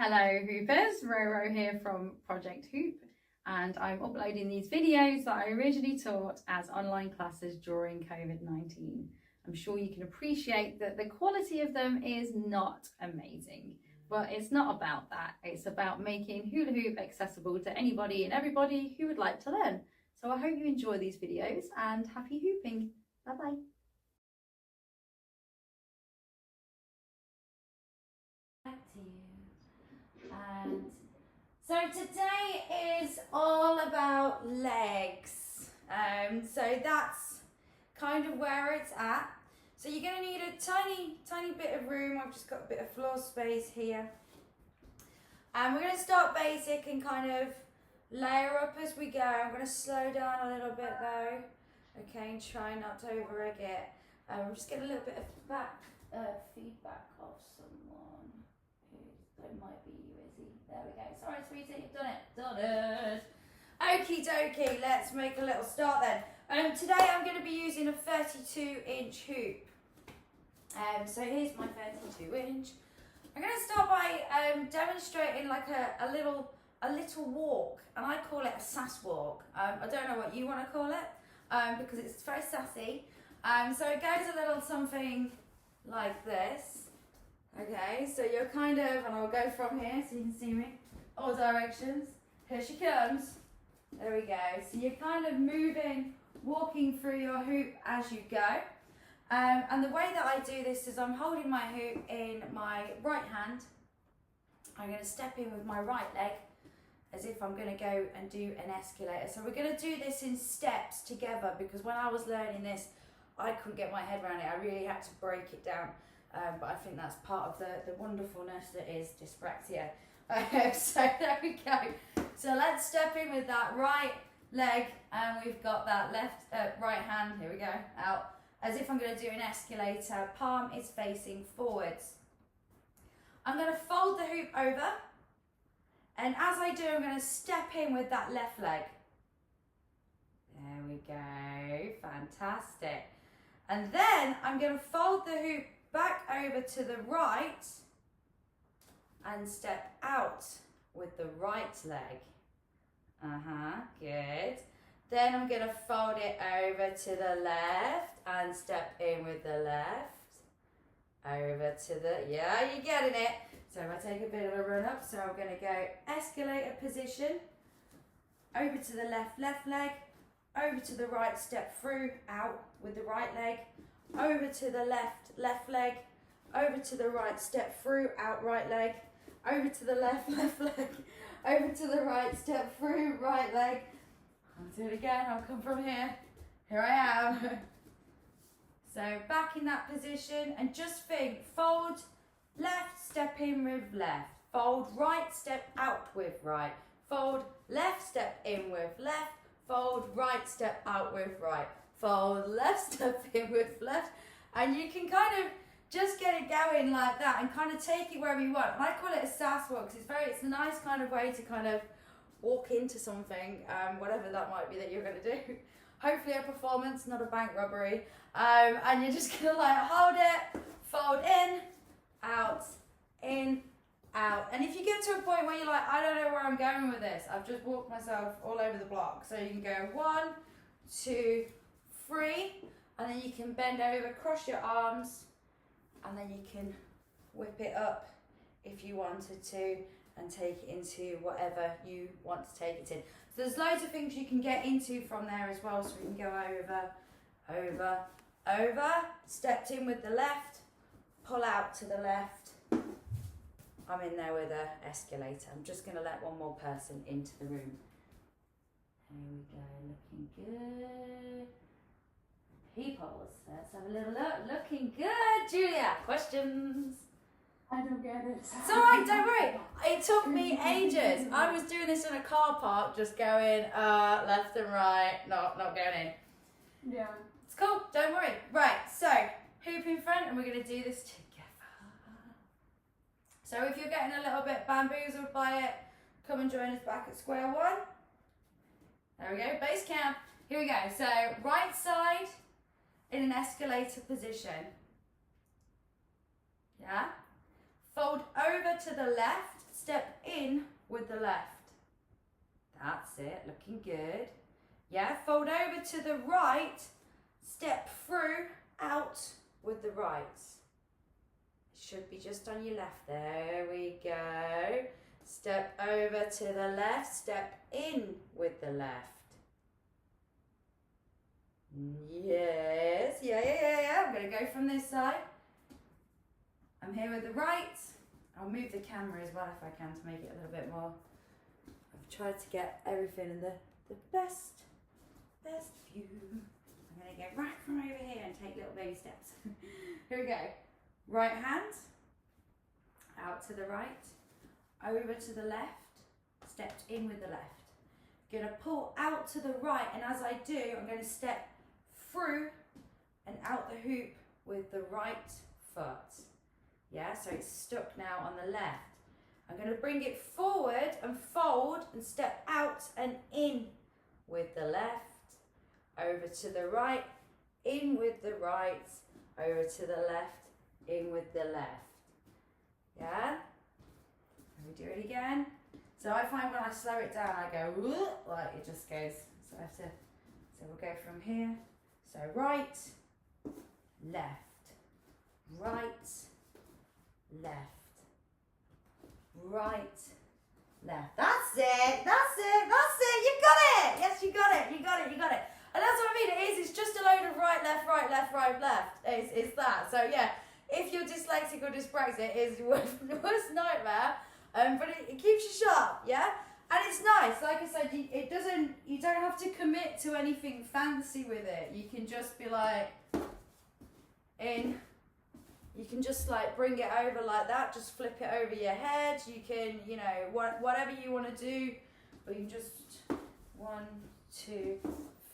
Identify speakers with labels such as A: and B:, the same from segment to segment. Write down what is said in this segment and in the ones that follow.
A: Hello Hoopers, Roro here from Project Hoop, and I'm uploading these videos that I originally taught as online classes during COVID-19. I'm sure you can appreciate that the quality of them is not amazing, but it's not about that. It's about making hula hoop accessible to anybody and everybody who would like to learn. So I hope you enjoy these videos and happy hooping. Bye bye. Back to you. And so today is all about legs. So that's kind of where it's at. So you're going to need a tiny bit of room. I've just got a bit of floor space here. And we're going to start basic and kind of layer up as we go. I'm going to slow down a little bit though. Okay, and try not to overegg it. We're just getting a little bit of feedback off someone. It might be you, Izzy. There we go. Sorry, sweetie, you've done it. Okie dokie, let's make a little start then. Today I'm going to be using a 32-inch hoop. So here's my 32-inch. I'm going to start by demonstrating like a little walk, and I call it a sass walk. I don't know what you want to call it, because it's very sassy. So it goes a little something like this. Okay, so you're kind of, and I'll go from here so you can see me, all directions. Here she comes. There we go. So you're kind of moving, walking through your hoop as you go. And the way that I do this is I'm holding my hoop in my right hand. I'm going to step in with my right leg as if I'm going to go and do an escalator. So we're going to do this in steps together, because when I was learning this, I couldn't get my head around it. I really had to break it down. But I think that's part of the wonderfulness that is dyspraxia. So there we go. So let's step in with that right leg, and we've got that left, right hand, here we go, out. As if I'm going to do an escalator, palm is facing forwards. I'm going to fold the hoop over, and as I do, I'm going to step in with that left leg. There we go, fantastic. And then I'm going to fold the hoop back over to the right and step out with the right leg. Good. Then I'm going to fold it over to the left and step in with the left. Over to the, yeah, you're getting it. So if I take a bit of a run up, so I'm going to go escalator position, over to the left leg, over to the right, step through, out with the right leg, over to the left leg, over to the right, step through, out right leg, over to the left leg, over to the right, step through, right leg. I'll do it again, I'll come from here. Here I am. So back in that position, and just think, fold left, step in with left, fold right, step out with right, fold left, step in with left, fold right, step out with right, fold left, step in with left, and you can kind of just get it going like that and kind of take it wherever you want. And I call it a sass walk because it's a nice kind of way to kind of walk into something, whatever that might be that you're going to do. Hopefully a performance, not a bank robbery. And you're just going to like hold it, fold in, out. And if you get to a point where you're like, I don't know where I'm going with this, I've just walked myself all over the block. So you can go 1, 2, 3, and then you can bend over, cross your arms, and then you can whip it up if you wanted to and take it into whatever you want to take it in. So there's loads of things you can get into from there as well. So we can go over, stepped in with the left, pull out to the left. I'm in there with a escalator. I'm just going to let one more person into the room. There we go, looking good. Peoples, let's have a little look. Looking good. Julia, questions?
B: I don't get it.
A: It's alright, don't worry. It took me ages. I was doing this in a car park, just going left and right, not going in.
B: Yeah.
A: It's cool, don't worry. Right, so hoop in front, and we're going to do this together. So if you're getting a little bit bamboozled by it, come and join us back at square one. There we go, base camp. Here we go. So right side in an escalator position. Yeah. Fold over to the left, step in with the left. That's it, looking good. Yeah, fold over to the right, step through, out with the right. It should be just on your left. There we go. Step over to the left, step in with the left. Yes, yeah. I'm going to go from this side. I'm here with the right. I'll move the camera as well if I can to make it a little bit more. I've tried to get everything in the best view. I'm going to go right from over here and take little baby steps. Here we go. Right hand, out to the right, over to the left, stepped in with the left. Going to pull out to the right, and as I do, I'm going to step through and out the hoop with the right foot. Yeah, so it's stuck now on the left. I'm going to bring it forward and fold and step out and in with the left, over to the right, in with the right, over to the left, in with the left. Yeah? Let me do it again. So I find when I slow it down, I go, like it just goes. So I have to, so we'll go from here. So right, left, right, left, right, left. That's it, that's it, that's it. You got it. Yes, you got it, you got it, you got it. And that's what I mean, it is, it's just a load of right, left, right, left, right, left. It's that. So yeah, if you're dyslexic or dyspraxic, it's the worst nightmare. But it keeps you sharp, yeah? And it's nice, like I said, you don't have to commit to anything fancy with it. You can just be like, you can just like bring it over like that, just flip it over your head. You can, you know, whatever you want to do, but you just, 1, 2,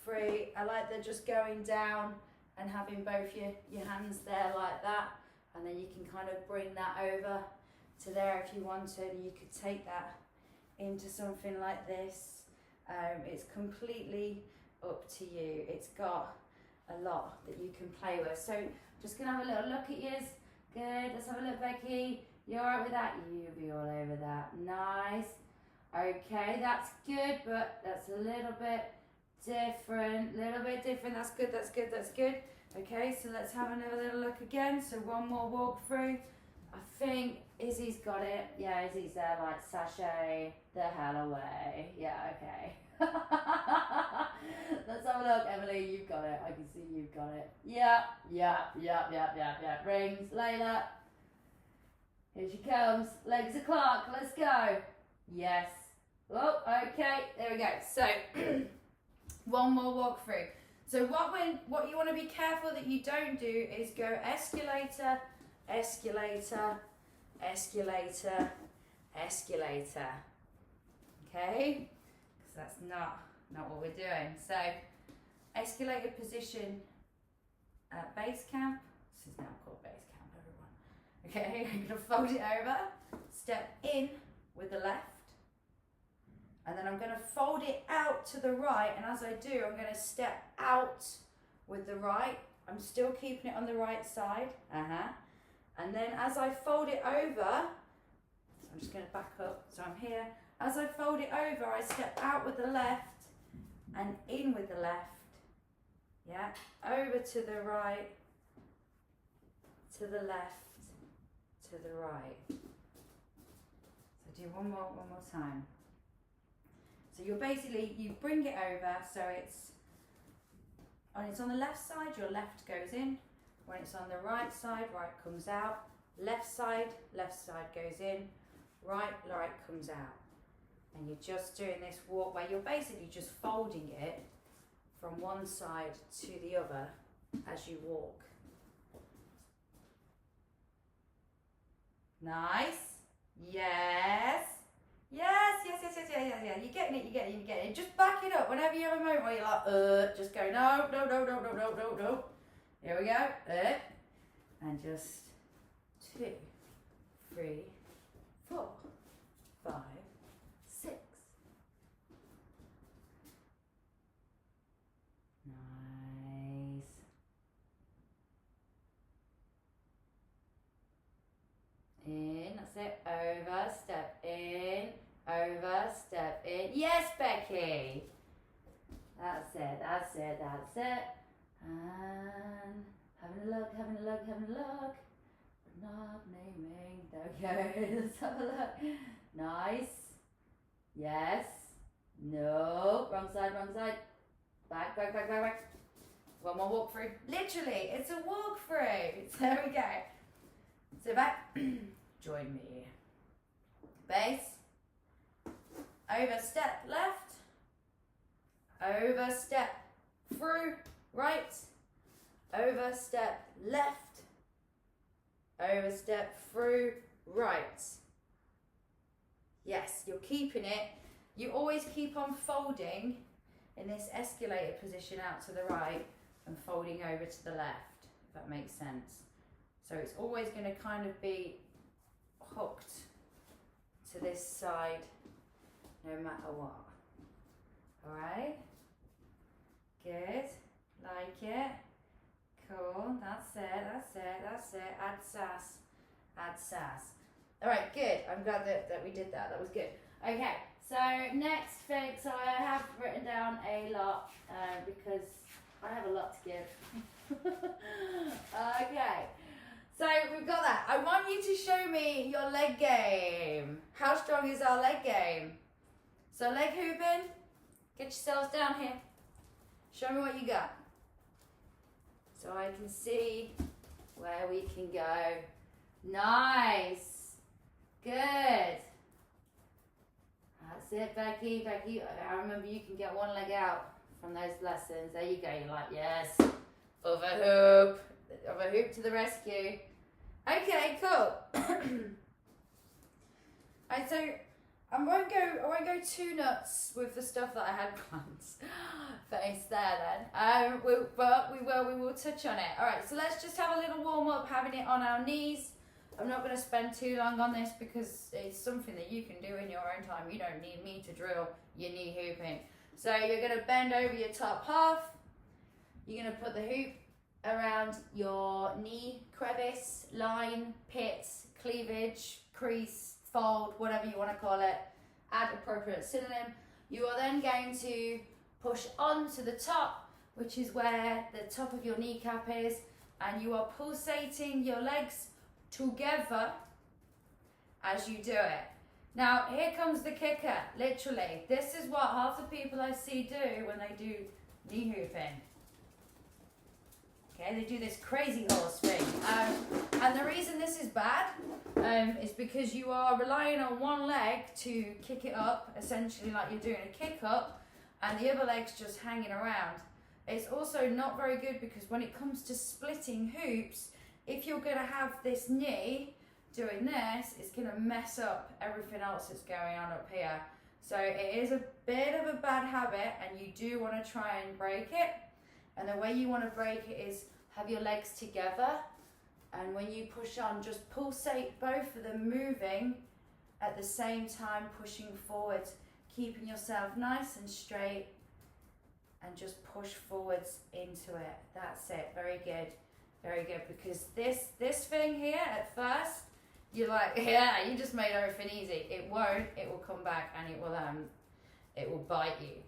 A: 3. I like the just going down and having both your hands there like that. And then you can kind of bring that over to there if you wanted. You could take that into something like this. It's completely up to you. It's got a lot that you can play with. So just gonna have a little look at yours. Good, let's have a look, Becky. You alright with that? You'll be all over that. Nice. Okay, that's good, but that's a little bit different. That's good, that's good, that's good. Okay, so let's have another little look again. So one more walk through. I think Izzy's got it. Yeah, Izzy's there like sashay the hell away. Yeah, okay. Let's have a look, Emily. You've got it. I can see you've got it. Yeah. Rings, Layla. Here she comes. Legs of Clark. Let's go. Yes. Oh, okay. There we go. So one more walk through. So what you want to be careful that you don't do is go escalator, escalator, escalator, escalator. Okay? Because that's not what we're doing. So escalator position at base camp. This is now called base camp, everyone. Okay, I'm going to fold it over, step in with the left. And then I'm going to fold it out to the right, and as I do, I'm going to step out with the right. I'm still keeping it on the right side. And then as I fold it over, so I'm just going to back up, so I'm here. As I fold it over, I step out with the left and in with the left. Yeah, over to the right, to the left, to the right. So do one more time. So you're basically, you bring it over, so it's on the left side, your left goes in. When it's on the right side, right comes out. Left side goes in. Right comes out. And you're just doing this walk where you're basically just folding it from one side to the other as you walk. Nice. Yes. You're getting it. Just back it up. Whenever you have a moment where you're like, just go, no. Here we go. And just 2, 3, 4, 5, 6. Nice. In, that's it. Over, step in. Yes, Becky. That's it, that's it, that's it. And having a look, having a look, having a look. Not naming. There we go. Let's have a look. Nice. Yes. No. Wrong side, wrong side. Back, back, back, back, back. One more walk through. Literally, it's a walk through. There we go. So back. Join me. Base. Over step left. Over step through right. Over step left. Over step through right. Yes, you're keeping it. You always keep on folding in this escalator position out to the right and folding over to the left, if that makes sense. So it's always going to kind of be hooked to this side no matter what. Alright? Good. Like it. Cool. That's it. That's it. That's it. Add sass. Add sass. Alright, good. I'm glad that we did that. That was good. Okay. So next thing, so I have written down a lot because I have a lot to give. Okay, so we've got that. I want you to show me your leg game. How strong is our leg game? So leg hooping, get yourselves down here. Show me what you got. So I can see where we can go. Nice, good. That's it, Becky. Becky, I remember you can get one leg out from those lessons. There you go. You're like, yes. Other hoop. Other hoop to the rescue. Okay, cool. Alright, so I won't go too nuts with the stuff that I had planned for there then. But we will touch on it. Alright, so let's just have a little warm up, having it on our knees. I'm not going to spend too long on this because it's something that you can do in your own time. You don't need me to drill your knee hooping. So you're going to bend over your top half. You're going to put the hoop around your knee crevice, line, pit, cleavage, crease, fold, whatever you want to call it. Add appropriate synonym. You are then going to push onto the top, which is where the top of your kneecap is, and you are pulsating your legs together as you do it. Now here comes the kicker, literally. This is what half the people I see do when they do knee hooping. Okay, they do this crazy horse thing. And the reason this is bad is because you are relying on one leg to kick it up, essentially like you're doing a kick up, and the other leg's just hanging around. It's also not very good because when it comes to splitting hoops, if you're going to have this knee doing this, it's going to mess up everything else that's going on up here. So it is a bit of a bad habit and you do want to try and break it. And the way you want to break it is have your legs together, and when you push on, just pulsate both of them moving at the same time, pushing forward, keeping yourself nice and straight, and just push forwards into it. That's it. Very good. Very good, because this thing here at first, you're like, yeah, you just made everything easy. It won't. It will come back and it will bite you.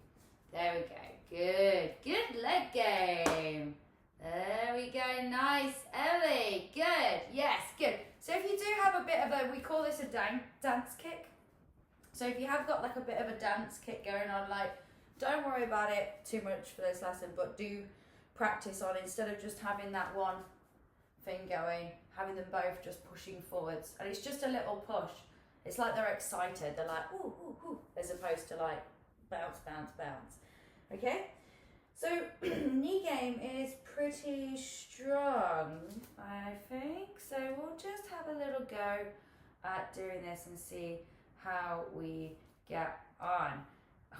A: There we go. Good. Good leg game. There we go. Nice, Ellie. Good. Yes, good. So if you do have a bit of a, we call this a dance kick. So if you have got like a bit of a dance kick going on, like, don't worry about it too much for this lesson, but do practice on, instead of just having that one thing going, having them both just pushing forwards, and it's just a little push. It's like they're excited, they're like ooh, ooh, ooh, as opposed to like bounce, bounce, bounce. Okay, so knee game is pretty strong, I think, so we'll just have a little go at doing this and see how we get on.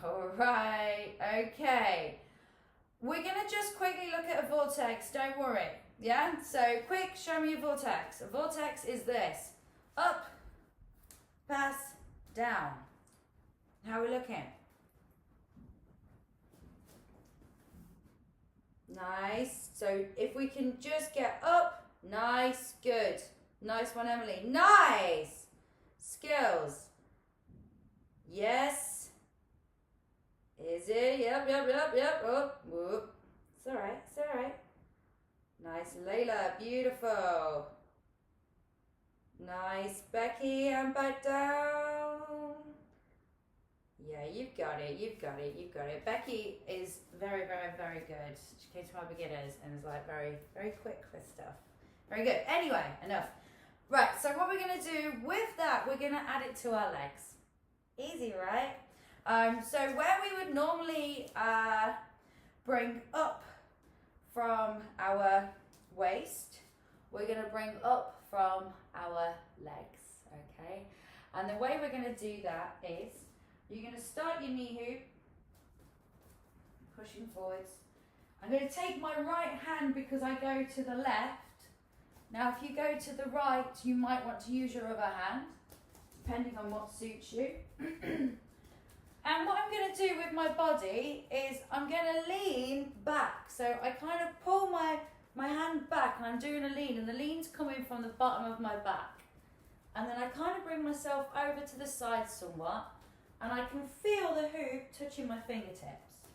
A: All right, okay. We're going to just quickly look at a vortex, don't worry, yeah? So quick, show me a vortex. A vortex is this: up, pass, down. How are we looking? Nice. So if we can just get up, nice, good. Nice one, Emily. Nice. Skills. Yes. yep. Oh, whoop. It's all right, it's all right. Nice, Layla, beautiful. Nice, Becky, and back down. Yeah, you've got it, you've got it, you've got it. Becky is very, very, very good. She came to my beginners and is like very, very quick with stuff. Very good. Anyway, enough. Right, so what we're going to do with that, we're going to add it to our legs. Easy, right? So where we would normally bring up from our waist, we're going to bring up from our legs, okay? And the way we're going to do that is you're going to start your knee hoop, pushing forwards. I'm going to take my right hand because I go to the left. Now if you go to the right, you might want to use your other hand, depending on what suits you. And what I'm going to do with my body is I'm going to lean back. So I kind of pull my hand back and I'm doing a lean, and the lean's coming from the bottom of my back. And then I kind of bring myself over to the side somewhat, and I can feel the hoop touching my fingertips.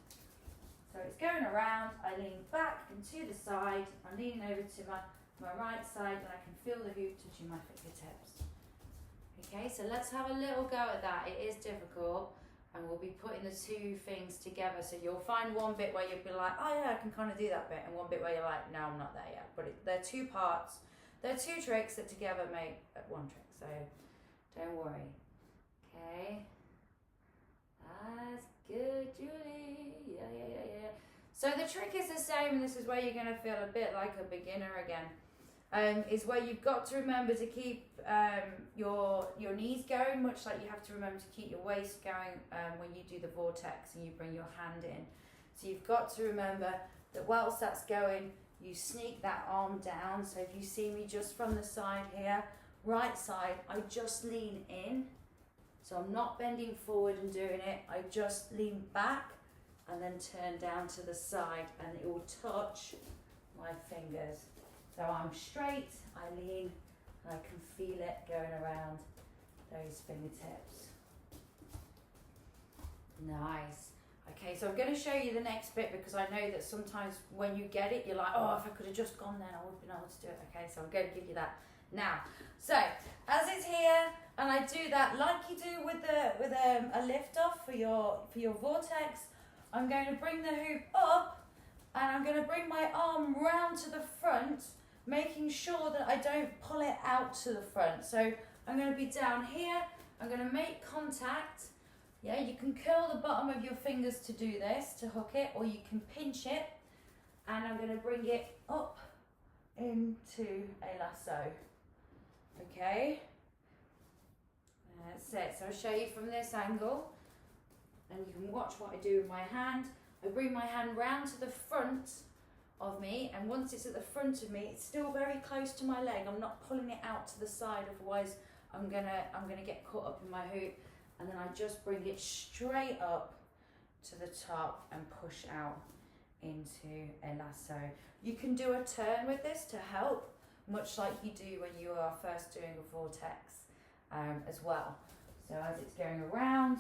A: So it's going around, I lean back and to the side, I'm leaning over to my right side, and I can feel the hoop touching my fingertips. Okay, so let's have a little go at that. It is difficult. And we'll be putting the two things together. So you'll find one bit where you'll be like, oh yeah, I can kind of do that bit. And one bit where you're like, no, I'm not there yet. But they're two parts. They're two tricks that together make one trick. So don't worry. Okay. That's good, Julie. Yeah. So the trick is the same. And this is where you're going to feel a bit like a beginner again. Is where you've got to remember to keep your knees going, much like you have to remember to keep your waist going when you do the vortex and you bring your hand in. So you've got to remember that whilst that's going, you sneak that arm down. So if you see me just from the side here, right side, I just lean in. So I'm not bending forward and doing it. I just lean back and then turn down to the side, and it will touch my fingers. So I'm straight, I lean, and I can feel it going around those fingertips. Nice. Okay, so I'm going to show you the next bit because I know that sometimes when you get it, you're like, oh, if I could have just gone then, I would have been able to do it. Okay, so I'm going to give you that now. So, as it's here, and I do that like you do with a lift off for your vortex, I'm going to bring the hoop up, and I'm going to bring my arm round to the front, making sure that I don't pull it out to the front. So I'm going to be down here, I'm going to make contact. Yeah, you can curl the bottom of your fingers to do this, to hook it, or you can pinch it, and I'm going to bring it up into a lasso. Okay, that's it. So I'll show you from this angle, and you can watch what I do with my hand. I bring my hand round to the front of me, and once it's at the front of me, it's still very close to my leg. I'm not pulling it out to the side, otherwise I'm gonna get caught up in my hoop. And then I just bring it straight up to the top and push out into a lasso. You can do a turn with this to help, much like you do when you are first doing a vortex as well. So as it's going around,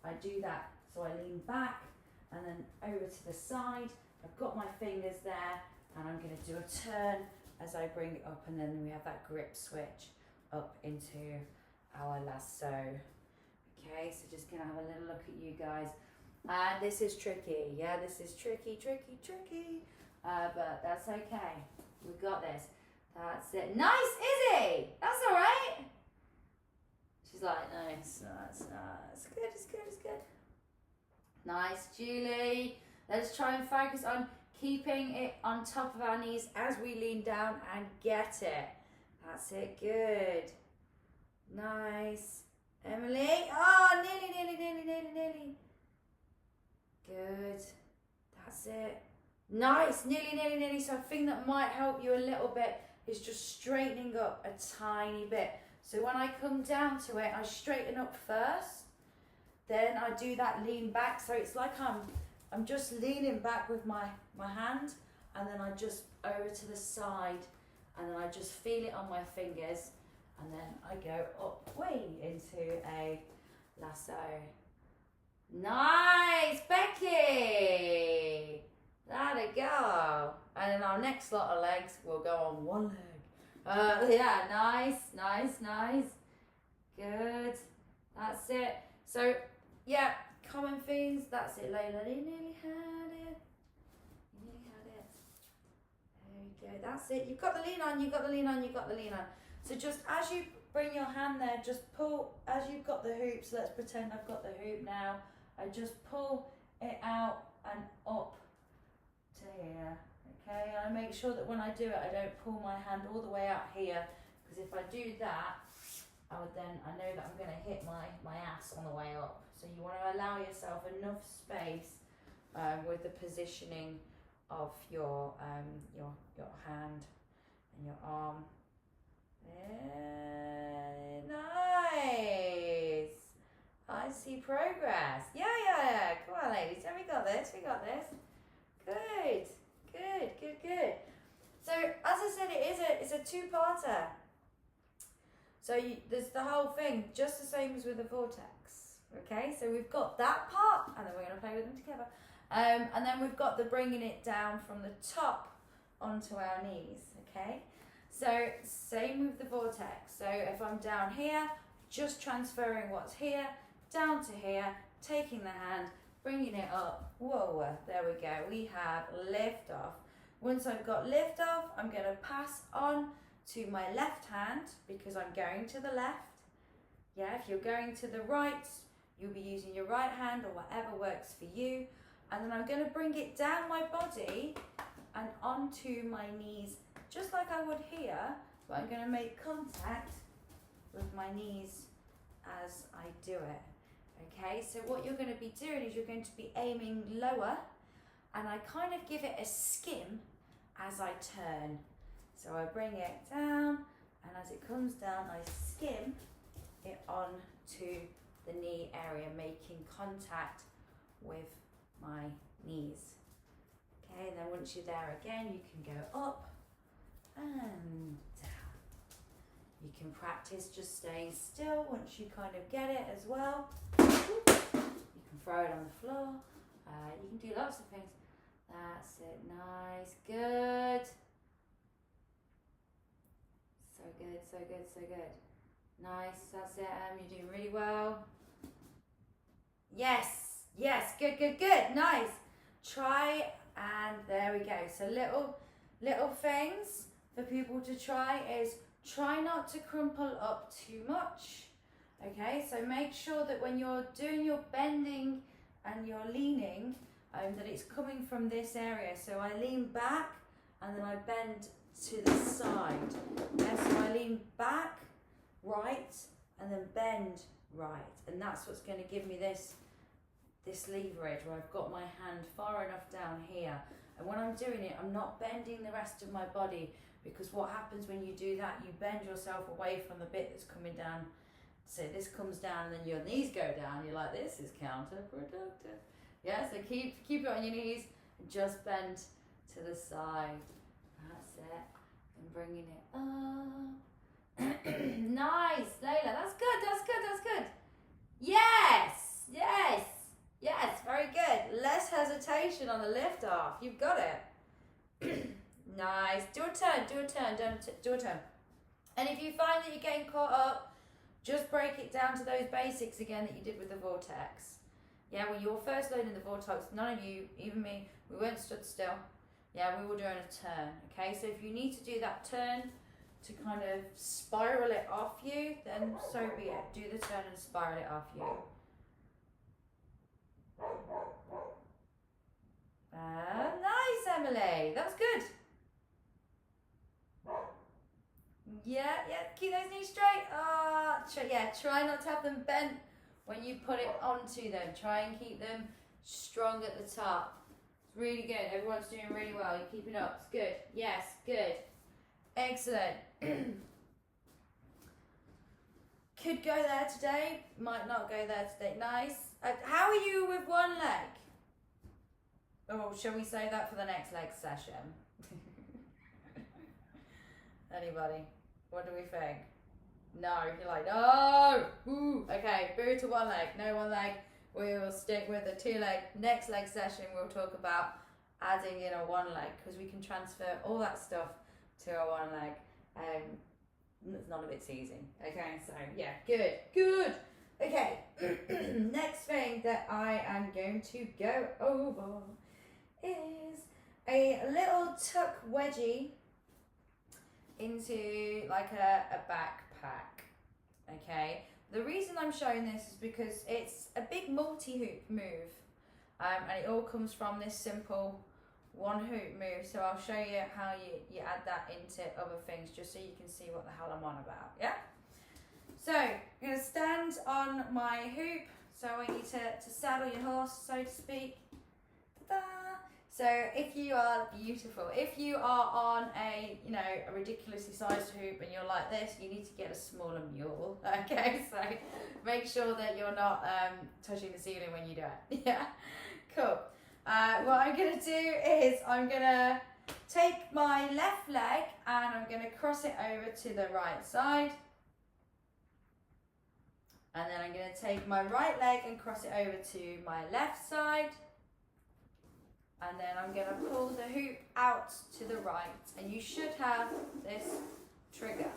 A: I do that. So I lean back and then over to the side. I've got my fingers there, and I'm going to do a turn as I bring it up, and then we have that grip switch up into our lasso. Okay, so just going to have a little look at you guys. And this is tricky. Yeah, this is tricky. But that's okay. We've got this. That's it. Nice, Izzy! That's all right. She's like, nice. It's good. Nice, Julie. Let's try and focus on keeping it on top of our knees as we lean down and get it. That's it, good. Nice. Emily, oh, nearly. Good, that's it. Nice, nearly. So a thing that might help you a little bit is just straightening up a tiny bit. So when I come down to it, I straighten up first, then I do that lean back. So it's like I'm just leaning back with my hand, and then I just over to the side, and then I just feel it on my fingers, and then I go up way into a lasso. Nice, Becky. That'll go. And then our next lot of legs will go on one leg. Yeah, nice. Good. That's it. So, yeah, common themes. That's it, Layla. You nearly had it. There you go. That's it. You've got the lean on. So just as you bring your hand there, just pull, as you've got the hoop, so let's pretend I've got the hoop now. I just pull it out and up to here. Okay, and I make sure that when I do it, I don't pull my hand all the way out here, because if I do that, I know that I'm going to hit my ass on the way up. So you want to allow yourself enough space with the positioning of your hand and your arm. Nice. I see progress. Yeah. Come on, ladies. We got this. Good. So, as I said, it's a two-parter. So there's the whole thing, just the same as with the vortex. Okay, so we've got that part, and then we're going to play with them together. And then we've got the bringing it down from the top onto our knees. Okay, so same with the vortex. So if I'm down here, just transferring what's here down to here, taking the hand, bringing it up. Whoa, there we go. We have lift off. Once I've got lift off, I'm going to pass on to my left hand because I'm going to the left. Yeah, if you're going to the right, you'll be using your right hand or whatever works for you. And then I'm going to bring it down my body and onto my knees, just like I would here, but I'm going to make contact with my knees as I do it. Okay, so what you're going to be doing is you're going to be aiming lower, and I kind of give it a skim as I turn. So I bring it down, and as it comes down, I skim it on to the knee area, making contact with my knees. Okay, and then once you're there again, you can go up and down. You can practice just staying still once you kind of get it as well. You can throw it on the floor. You can do lots of things. That's it. Nice. Good. So good. Nice. That's it. You're doing really well. Yes. Good. Nice. Try, and there we go. So little things for people to try is try not to crumple up too much. Okay, so make sure that when you're doing your bending and you're leaning, that it's coming from this area. So I lean back and then I bend to the side. Yeah, so I lean back, right, and then bend right. And that's what's going to give me this leverage where I've got my hand far enough down here. And when I'm doing it, I'm not bending the rest of my body, because what happens when you do that, you bend yourself away from the bit that's coming down. So this comes down and then your knees go down. You're like, this is counterproductive. Yeah, so keep it on your knees and just bend to the side. That's it. And bringing it up. Nice, Layla. That's good. Yes, very good. Less hesitation on the lift off. You've got it. Nice. Do a turn. And if you find that you're getting caught up, just break it down to those basics again that you did with the vortex. Yeah, when you were first learning the vortex, none of you, even me, we weren't stood still. Yeah, we were doing a turn. Okay, so if you need to do that turn to kind of spiral it off you, then so be it. Do the turn and spiral it off you. Nice, Emily. That's good. Yeah, keep those knees straight. Try not to have them bent when you put it onto them. Try and keep them strong at the top. It's really good. Everyone's doing really well. You're keeping up. It's good. Yes, good. Excellent. Could go there today. Might not go there today. Nice. How are you with one leg? Or shall we save that for the next leg session? Anybody? What do we think? No, you're like, no! Ooh. Okay, boo to one leg. No one leg. we will stick with the 2 leg. Next leg session, we'll talk about adding in a 1 leg, because we can transfer all that stuff to a 1 leg. None of it's easy. Okay, so yeah, good. Okay, next thing that I am going to go over is a little tuck wedgie into like a backpack. Okay, the reason I'm showing this is because it's a big multi-hoop move, and it all comes from this simple 1 hoop move. So I'll show you how you add that into other things, just so you can see what the hell I'm on about. Yeah. So I'm going to stand on my hoop. So I want you to saddle your horse, so to speak. Ta-da! So if you are beautiful, if you are on a ridiculously sized hoop and you're like this, you need to get a smaller mule. Okay, so make sure that you're not touching the ceiling when you do it. Yeah, cool. What I'm going to do is I'm going to take my left leg and I'm going to cross it over to the right side. And then I'm going to take my right leg and cross it over to my left side. And then I'm going to pull the hoop out to the right. And you should have this trigger.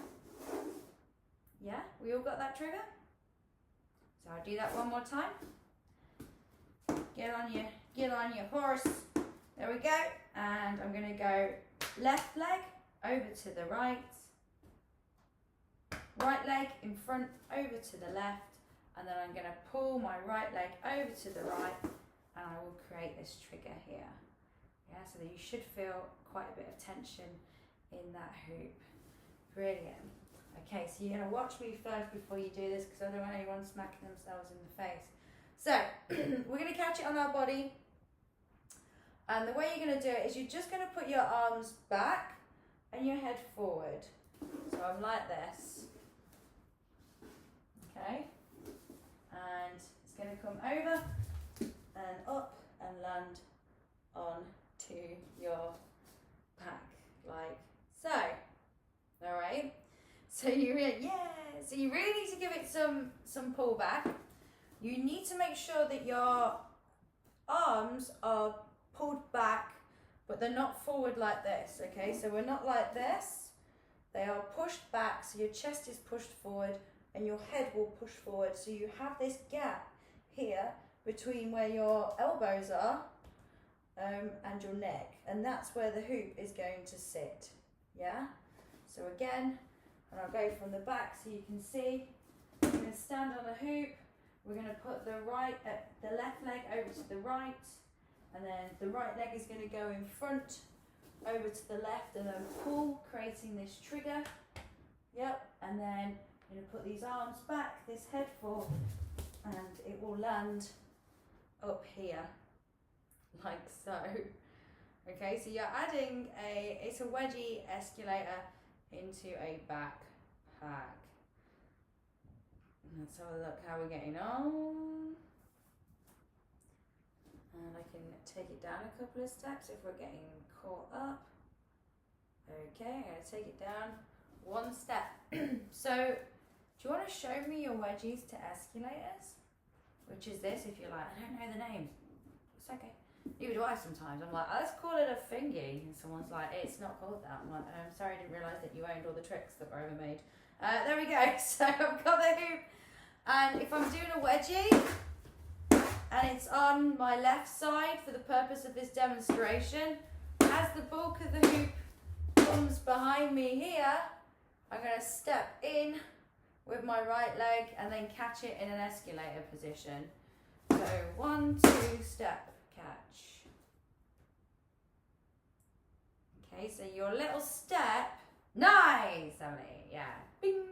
A: Yeah, we all got that trigger? So I'll do that one more time. Get on your horse. There we go. And I'm going to go left leg over to the right. Right leg in front over to the left, and then I'm going to pull my right leg over to the right, and I will create this trigger here. Yeah, so that you should feel quite a bit of tension in that hoop. Brilliant. Okay, so you're going to watch me first before you do this, because I don't want anyone smacking themselves in the face. So we're going to catch it on our body, and the way you're going to do it is you're just going to put your arms back and your head forward. So I'm like this. Okay, and it's going to come over and up and land onto your back like so. All right, so you really need to give it some pull back. You need to make sure that your arms are pulled back, but they're not forward like this. Okay, so we're not like this. They are pushed back, so your chest is pushed forward and your head will push forward. So you have this gap here between where your elbows are and your neck. And that's where the hoop is going to sit. Yeah? So again, and I'll go from the back so you can see. We're going to stand on a hoop. We're going to put the left leg over to the right. And then the right leg is going to go in front over to the left and then pull, creating this trigger. Yep, and then I'm going to put these arms back, this head forward, and it will land up here, like so. Okay, so you're adding it's a wedgie escalator into a backpack. Let's have a look how we're getting on. And I can take it down a couple of steps if we're getting caught up. Okay, I'm going to take it down 1 step. So, do you want to show me your wedgies to escalators? Which is this, if you're like, I don't know the names. It's okay. Neither do I sometimes. I'm like, let's call it a thingy. And someone's like, it's not called that. I'm like, I'm sorry, I didn't realise that you owned all the tricks that were ever made. There we go. So I've got the hoop. And if I'm doing a wedgie, and it's on my left side for the purpose of this demonstration, as the bulk of the hoop comes behind me here, I'm going to step in with my right leg and then catch it in an escalator position. So 1, 2, step, catch. Okay, so your little step, nice, Emily, yeah, bing.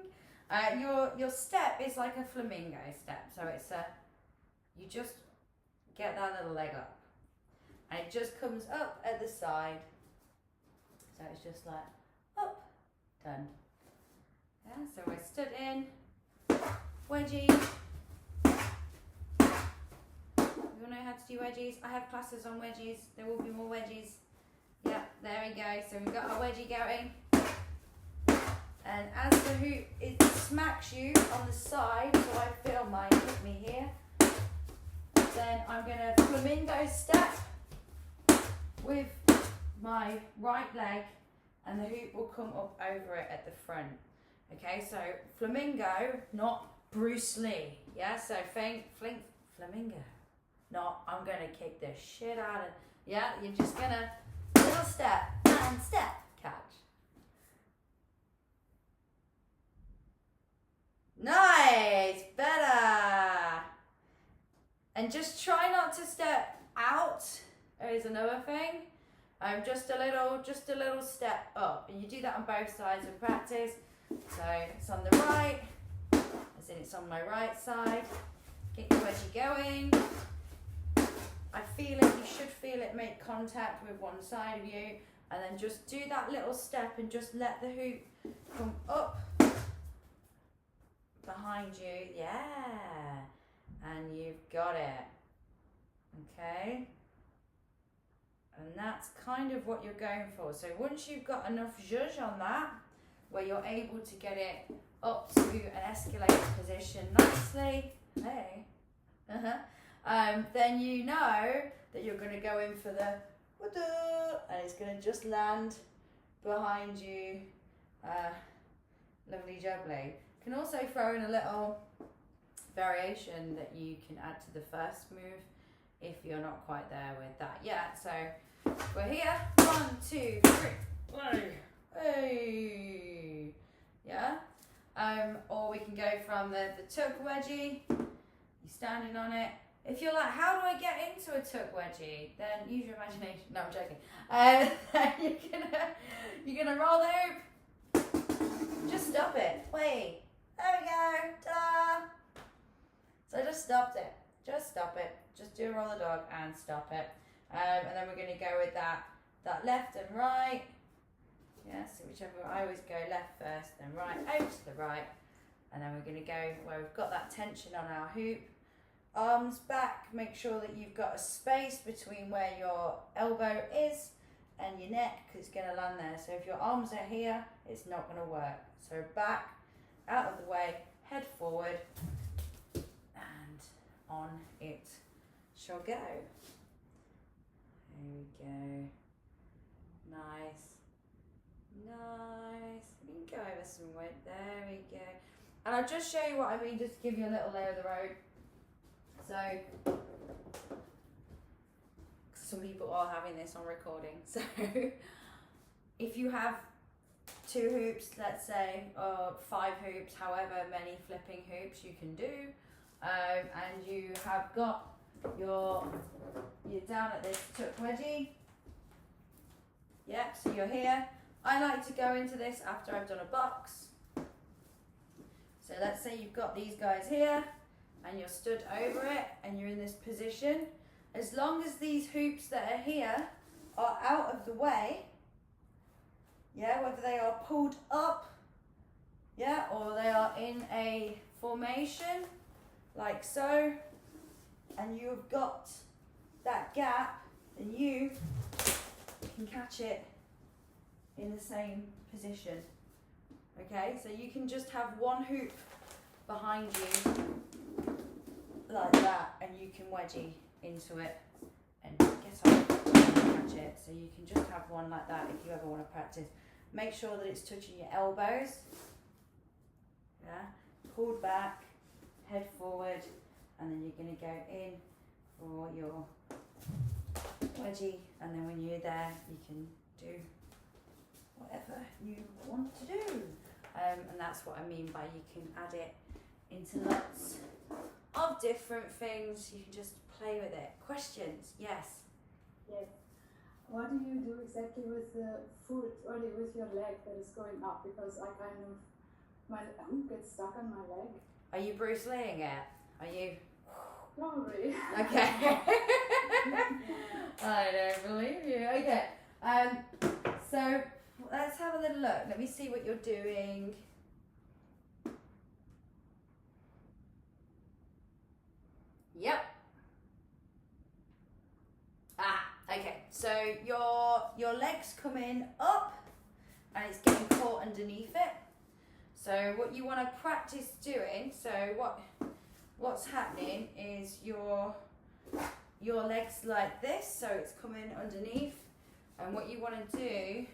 A: Your step is like a flamingo step, so it's you just get that little leg up, and it just comes up at the side, so it's just like up, done. Yeah, so we're stood in, wedgie. You all know how to do wedgies? I have classes on wedgies. There will be more wedgies. Yeah, there we go. So we've got our wedgie going. And as the hoop, it smacks you on the side, so I feel mine hit me here. I'm going to flamingo step with my right leg, and the hoop will come up over it at the front. Okay, so flamingo, not Bruce Lee. Yeah, so flamingo. Not, I'm going to kick the shit out of, yeah, you're just going to little step and step, catch. Nice, better. And just try not to step out is another thing. Just a little step up. And you do that on both sides of practice. So it's on the right, as in it's on my right side. Get your wedgie going. I feel it, you should feel it make contact with one side of you. And then just do that little step and just let the hoop come up behind you. Yeah. And you've got it. Okay. And that's kind of what you're going for. So once you've got enough zhuzh on that, where you're able to get it up to an escalated position nicely, hey, then you know that you're going to go in for the and it's going to just land behind you. Lovely jubbly. You can also throw in a little variation that you can add to the first move if you're not quite there with that yet. So we're here. 1, 2, 3. Hey. Yeah. Or we can go from the tuck wedgie. You're standing on it. If you're like, how do I get into a tuck wedgie? Then use your imagination. No, I'm joking. You're gonna roll the hoop. Just stop it. Wait. There we go. Ta-da. So I just stopped it. Just stop it. Just do a roll the dog and stop it. And then we're going to go with that left and right. Yeah, so whichever, I always go left first, then right, out to the right. And then we're going to go where we've got that tension on our hoop. Arms back, make sure that you've got a space between where your elbow is and your neck, because it's going to land there. So if your arms are here, it's not going to work. So back, out of the way, head forward, and on it shall go. There we go. Nice. Nice. We can go over some weight. There we go. And I'll just show you what I mean, just to give you a little lay of the road. So, some people are having this on recording. So, if you have 2 hoops, let's say, or 5 hoops, however many flipping hoops you can do, and you have got you're down at this tuck wedgie. Yep, so you're here. I like to go into this after I've done a box. So let's say you've got these guys here and you're stood over it and you're in this position. As long as these hoops that are here are out of the way, yeah, whether they are pulled up, yeah, or they are in a formation like so, and you've got that gap, and you can catch it in the same position. Okay, so you can just have one hoop behind you like that, and you can wedgie into it and get on and catch it. So you can just have one like that if you ever want to practice. Make sure that it's touching your elbows. Yeah, pulled back, head forward, and then you're going to go in for your wedgie, and then when you're there you can do whatever you want to do, and that's what I mean by you can add it into lots of different things. You can just play with it. Questions? Yes.
B: Yes. What do you do exactly with the foot or with your leg that is going up? Because I kind of, my hoop gets stuck on my leg.
A: Are you Bruce Leeing it? Are you?
B: Probably.
A: Okay. I don't believe you. Okay. So let's have a little look. Let me see what you're doing. Yep. Okay. So your legs come in up, and it's getting caught underneath it. So what you want to practice doing. So what's happening is you're your legs like this, so it's coming underneath. And what you want to do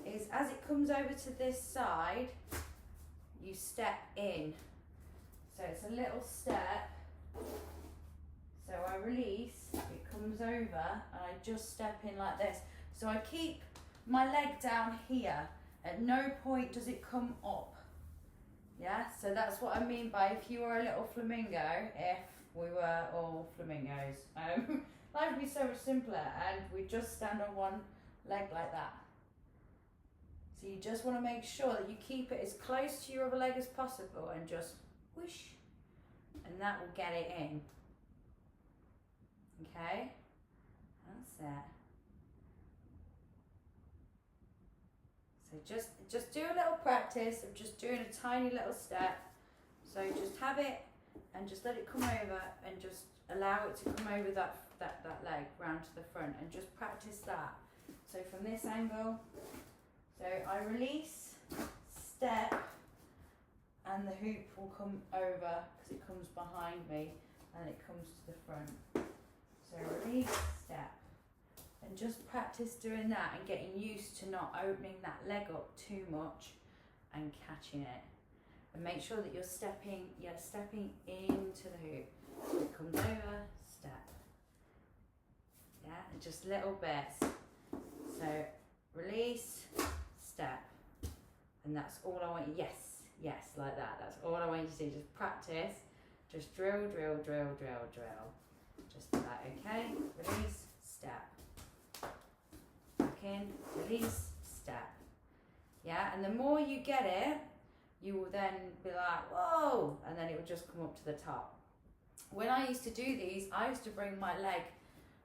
A: is, as it comes over to this side, you step in. So it's a little step. So I release, it comes over, and I just step in like this. So I keep my leg down here. At no point does it come up. Yeah, so that's what I mean by if you were a little flamingo, if we were all flamingos. Life would be so much simpler, and we just stand on one leg like that. So you just want to make sure that you keep it as close to your other leg as possible and just whoosh, and that will get it in. Okay, that's it. So just do a little practice of just doing a tiny little step. So just have it and just let it come over and just allow it to come over that leg round to the front, and just practice that. So from this angle, so I release, step, and the hoop will come over because it comes behind me and it comes to the front. So release, step, and just practice doing that and getting used to not opening that leg up too much and catching it. And make sure that you're stepping into the hoop. So it comes over, step. Yeah, and just little bits. So release, step. And that's all I want you, yes, like that. That's all I want you to do. Just practice. Just drill. Just do that, okay? Release, step. Back in, release, step. Yeah, and the more you get it, you will then be like, whoa, and then it will just come up to the top. When I used to do these, I used to bring my leg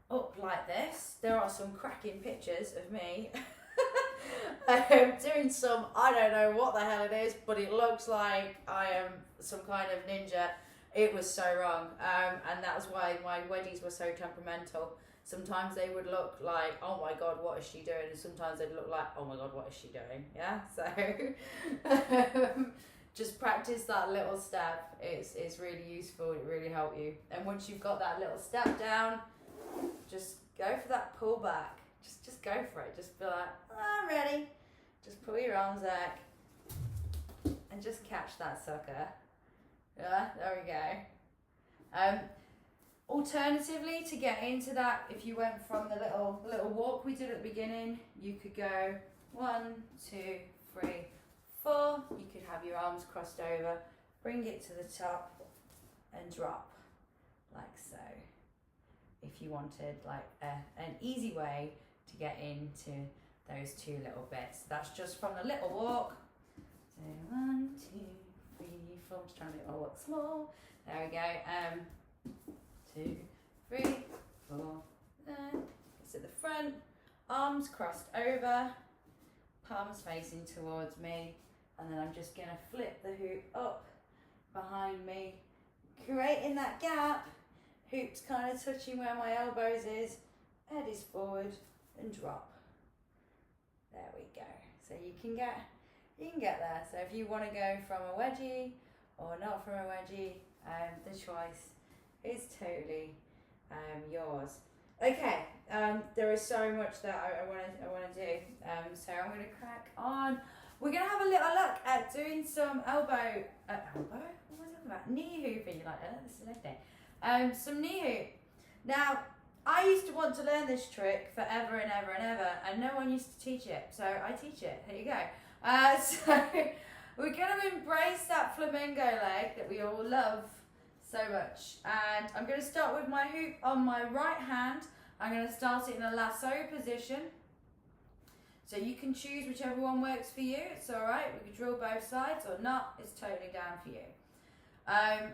A: up like this. There are some cracking pictures of me doing some, I don't know what the hell it is, but it looks like I am some kind of ninja. It was so wrong, and that's why my wedgies were so temperamental. Sometimes they would look like, oh my God, what is she doing? And sometimes they'd look like, oh my God, what is she doing? Yeah, so just practice that little step. It's really useful, it really helps you. And once you've got that little step down, just go for that pull back. Just go for it. Just be like, I'm ready. Just pull your arms back and just catch that sucker. Yeah, there we go. Alternatively, to get into that, if you went from the little walk we did at the beginning, you could go 1, 2, 3, 4. You could have your arms crossed over, bring it to the top, and drop like so. If you wanted like an easy way to get into those 2 little bits, that's just from the little walk. So 1, 2, 3, 4. I'm just trying to make my walk small. There we go. 2, 3, 4. It's at the front, arms crossed over, palms facing towards me, and then I'm just going to flip the hoop up behind me, creating that gap. Hoop's kind of touching where my elbows is, head is forward, and drop. There we go. So you can get there. So if you want to go from a wedgie or not from a wedgie, the choice is totally yours. Okay, there is so much that I want to do. So I'm going to crack on. We're going to have a little look at doing some elbow. What am I talking about? Knee hooping. You're like, oh, this is leg day. Some knee hoop. Now, I used to want to learn this trick forever and ever and ever, and no one used to teach it. So I teach it. Here you go. So we're going to embrace that flamingo leg that we all love so much, and I'm going to start with my hoop on my right hand. I'm going to start it in a lasso position, so you can choose whichever one works for you. It's all right. We could drill both sides or not. It's totally down for you. I'm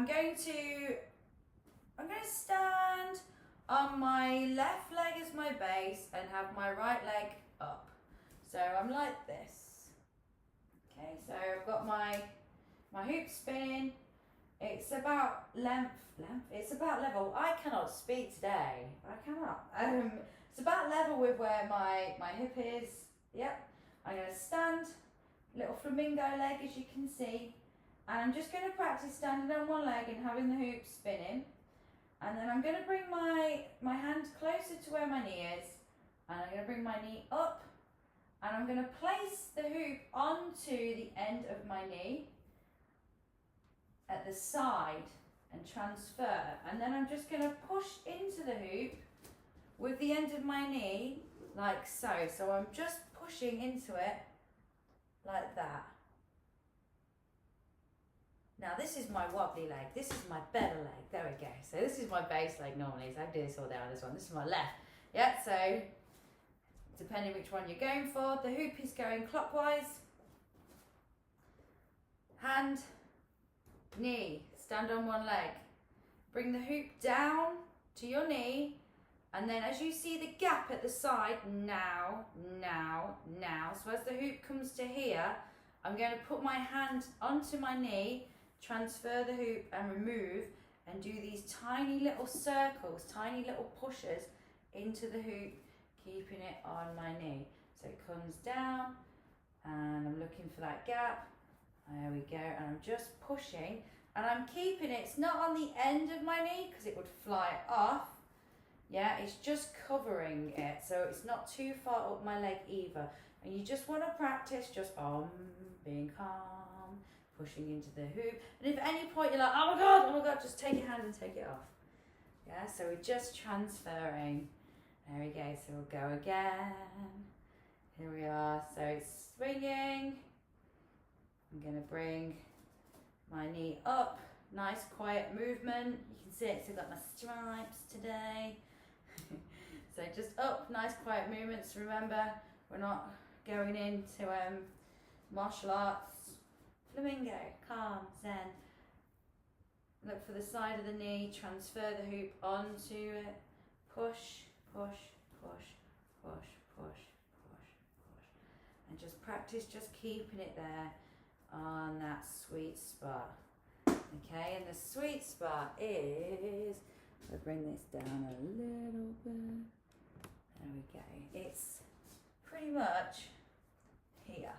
A: going to stand on my left leg as my base and have my right leg up. So I'm like this. Okay, so I've got my hoop spinning. It's about length. It's about level. I cannot speak today. I cannot. It's about level with where my hip is. Yep. I'm going to stand, little flamingo leg as you can see, and I'm just going to practice standing on one leg and having the hoop spinning. And then I'm going to bring my hand closer to where my knee is. And I'm going to bring my knee up. And I'm going to place the hoop onto the end of my knee at the side and transfer. And then I'm just going to push into the hoop with the end of my knee like so. So I'm just pushing into it like that. Now this is my wobbly leg, this is my better leg, there we go. So this is my base leg normally, so I do this all day on this one. This is my left. Yeah, so depending which one you're going for, the hoop is going clockwise. Hand, knee, stand on one leg. Bring the hoop down to your knee, and then as you see the gap at the side, now. So as the hoop comes to here, I'm going to put my hand onto my knee, transfer the hoop and remove, and do these tiny little circles, tiny little pushes into the hoop, keeping it on my knee. So it comes down and I'm looking for that gap. There we go, and I'm just pushing and I'm keeping it. It's not on the end of my knee because it would fly off. Yeah, it's just covering it, so it's not too far up my leg either. And you just want to practice just being calm, pushing into the hoop. And if at any point you're like, oh my God, just take your hand and take it off. Yeah, so we're just transferring. There we go, so we'll go again. Here we are, so it's swinging. I'm gonna bring my knee up. Nice quiet movement. You can see it, so I've got my stripes today. So just up, nice quiet movements. Remember, we're not going into martial arts. Flamingo, calm, zen. Look for the side of the knee, transfer the hoop onto it. Push, push, push, push, push, push, push. And just practice just keeping it there on that sweet spot. Okay, and the sweet spot is, I'll bring this down a little bit. There we go. It's pretty much here.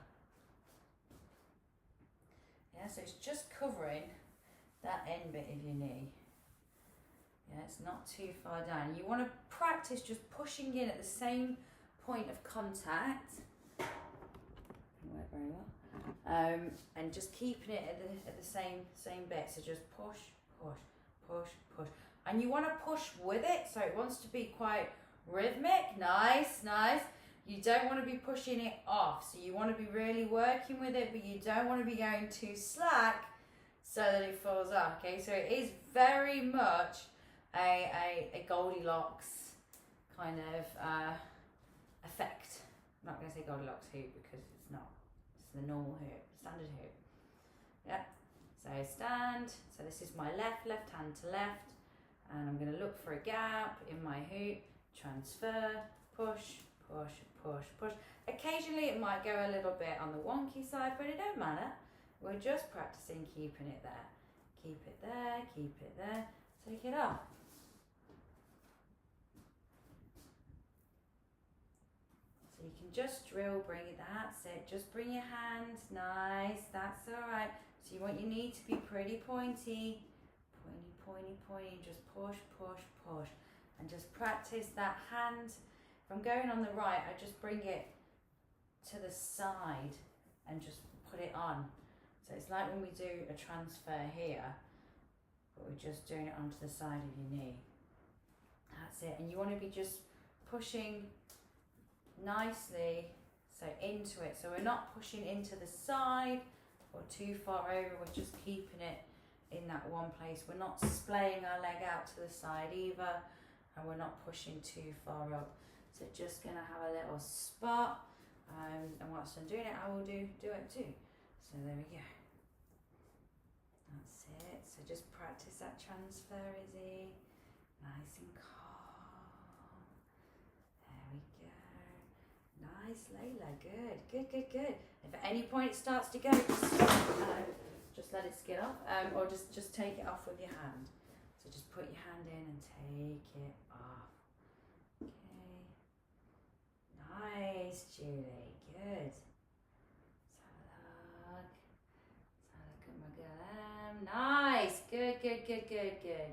A: Yeah, so it's just covering that end bit of your knee. Yeah, it's not too far down. You want to practice just pushing in at the same point of contact. Work very well. And just keeping it at the same bit. So just push, push, push, push. And you want to push with it, so it wants to be quite rhythmic. Nice, nice. You don't want to be pushing it off, so you want to be really working with it, but you don't want to be going too slack so that it falls off. Okay, so it is very much a Goldilocks kind of effect. I'm not going to say Goldilocks hoop because it's not. It's the normal hoop, standard hoop. Yeah. So stand. So this is my left hand to left, and I'm going to look for a gap in my hoop. Transfer, push, push, push, push. Occasionally it might go a little bit on the wonky side, but it don't matter. We're just practicing keeping it there. Keep it there, keep it there. Take it off. So you can just drill, bring it, that's it. Just bring your hand, nice, that's all right. So you want your knee to be pretty pointy. Pointy, pointy, pointy, just push, push, push. And just practice that hand. If I'm going on the right, I just bring it to the side and just put it on. So it's like when we do a transfer here, but we're just doing it onto the side of your knee. That's it. And you want to be just pushing nicely, so into it. So we're not pushing into the side or too far over, we're just keeping it in that one place. We're not splaying our leg out to the side either, and we're not pushing too far up. So just gonna have a little spot, and whilst I'm doing it, I will do it too. So there we go. That's it. So just practice that transfer, Izzy. Nice and calm. There we go. Nice, Layla. Good, good, good, good. If at any point it starts to go, just let it skid off, or just take it off with your hand. So just put your hand in and take it off. Okay. Nice, Julie. Good. Let's have a look. Let's have a look at my girl. Nice. Good, good, good, good, good.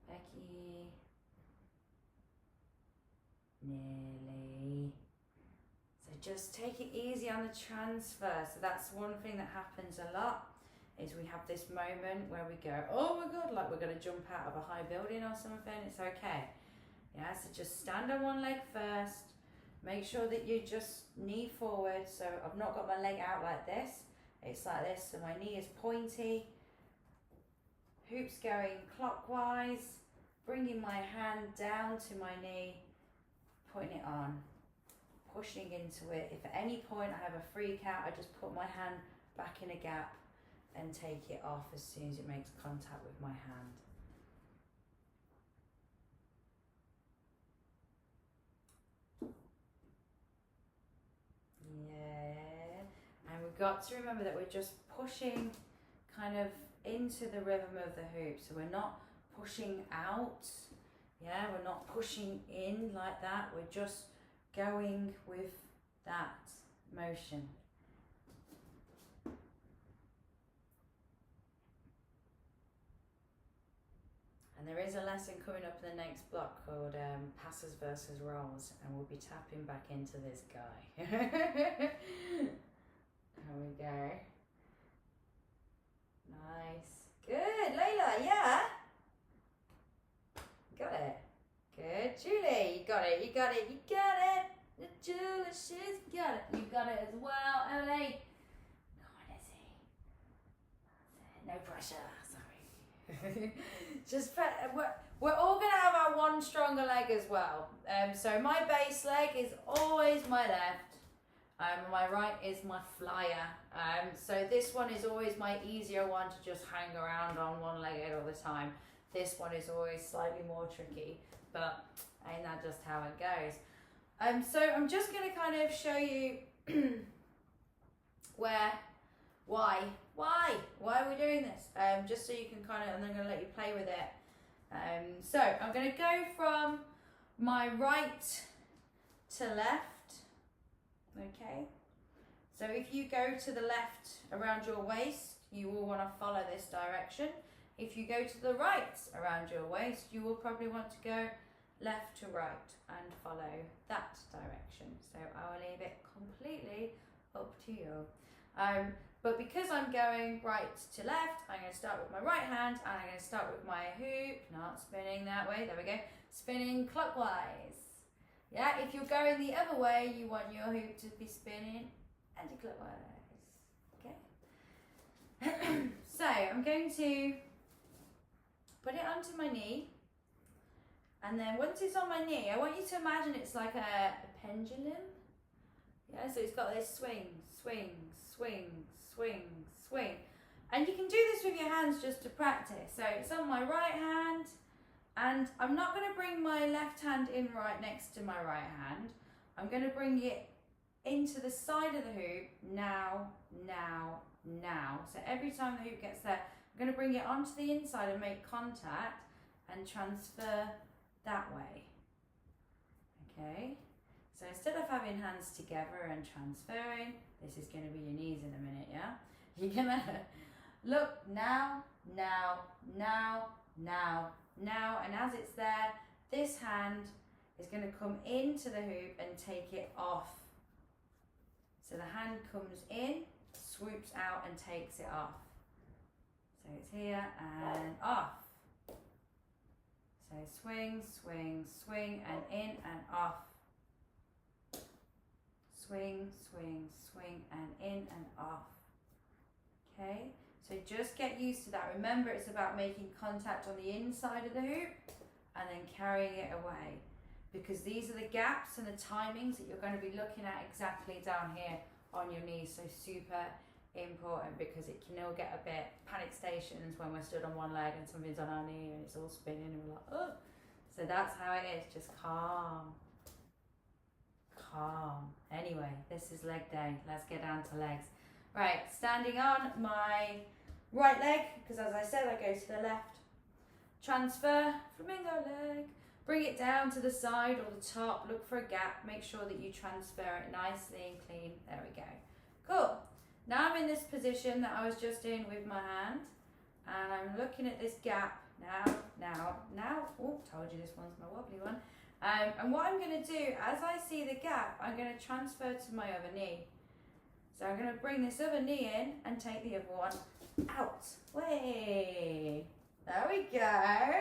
A: Becky. Nearly. So just take it easy on the transfer. So that's one thing that happens a lot, is we have this moment where we go, oh my God, like we're going to jump out of a high building or something. It's okay. Yeah, so just stand on one leg first. Make sure that you just knee forward. So I've not got my leg out like this. It's like this. So my knee is pointy. Hoops going clockwise. Bringing my hand down to my knee. Putting it on. Pushing into it. If at any point I have a freak out, I just put my hand back in a gap and take it off as soon as it makes contact with my hand. Yeah, and we've got to remember that we're just pushing kind of into the rhythm of the hoop, so we're not pushing out. Yeah, we're not pushing in like that, we're just going with that motion. And there is a lesson coming up in the next block called passes versus rolls, and we'll be tapping back into this guy. There we go. Nice. Good, Layla, yeah? Got it. Good, Julie, you got it, you got it, you got it. Julie, she's got it. You got it as well, Emily. Come on, Izzy. That's it. No pressure, sorry. Just we're all gonna have our one stronger leg as well. So my base leg is always my left. My right is my flyer. So this one is always my easier one to just hang around on one leg all the time. This one is always slightly more tricky, but ain't that just how it goes? So I'm just gonna kind of show you why are we doing this? Just so you can kind of, and I'm going to let you play with it. So I'm going to go from my right to left. Okay. So if you go to the left around your waist, you will want to follow this direction. If you go to the right around your waist, you will probably want to go left to right and follow that direction. So I will leave it completely up to you. But because I'm going right to left, I'm going to start with my right hand and I'm going to start with my hoop, not spinning that way, there we go, spinning clockwise. Yeah, if you're going the other way, you want your hoop to be spinning anti-clockwise. Okay. So I'm going to put it onto my knee, and then once it's on my knee, I want you to imagine it's like a pendulum. Yeah, so it's got this swing, swing, swing, swing, swing. And you can do this with your hands just to practice. So it's on my right hand, and I'm not going to bring my left hand in right next to my right hand. I'm going to bring it into the side of the hoop, now, now, now. So every time the hoop gets there, I'm going to bring it onto the inside and make contact and transfer that way. Okay? So instead of having hands together and transferring, this is going to be your knees in a minute, yeah? You're going to look now, now, now, now, now, and as it's there, this hand is going to come into the hoop and take it off. So the hand comes in, swoops out and takes it off. So it's here and off. So swing, swing, swing, and in and off. Swing, swing, swing, and in and off. Okay, so just get used to that. Remember, it's about making contact on the inside of the hoop and then carrying it away, because these are the gaps and the timings that you're going to be looking at exactly down here on your knees. So super important, because it can all get a bit panic stations when we're stood on one leg and something's on our knee and it's all spinning and we're like, oh. So that's how it is, just calm. Calm. Anyway, this is leg day. Let's get down to legs. Right, standing on my right leg, because as I said, I go to the left. Transfer, flamingo leg. Bring it down to the side or the top. Look for a gap. Make sure that you transfer it nicely and clean. There we go. Cool. Now I'm in this position that I was just in with my hand, and I'm looking at this gap. Now, Oh, told you this one's my wobbly one. And what I'm going to do, as I see the gap, I'm going to transfer to my other knee. So I'm going to bring this other knee in and take the other one out. Way. There we go.